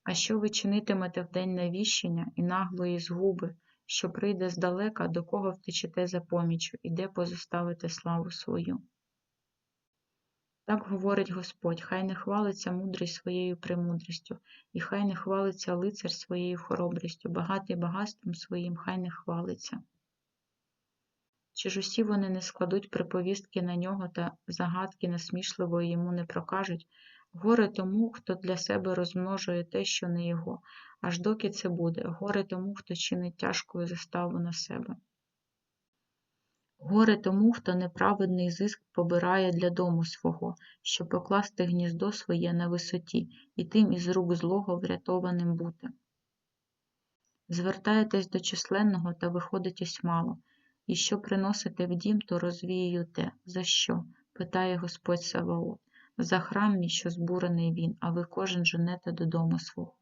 А що ви чинитимете вдень навіщення і наглої згуби, що прийде здалека, до кого втечете за поміччю, і де позоставите славу свою? Так говорить Господь: хай не хвалиться мудрий своєю премудрістю, і хай не хвалиться лицар своєю хоробрістю, багатий багатством своїм, хай не хвалиться. Чи ж усі вони не складуть приповістки на нього та загадки насмішливої йому не прокажуть? Горе тому, хто для себе розмножує те, що не його, аж доки це буде, горе тому, хто чинить тяжкою заставу на себе. Горе тому, хто неправедний зиск побирає для дому свого, щоб покласти гніздо своє на висоті, і тим із рук злого врятованим бути. Звертаєтесь до численного та виходитесь мало, і що приносите в дім, то розвіюю те. За що? Питає Господь Саваоф. За храм мій, що збурений він, а ви кожен женете додому свого.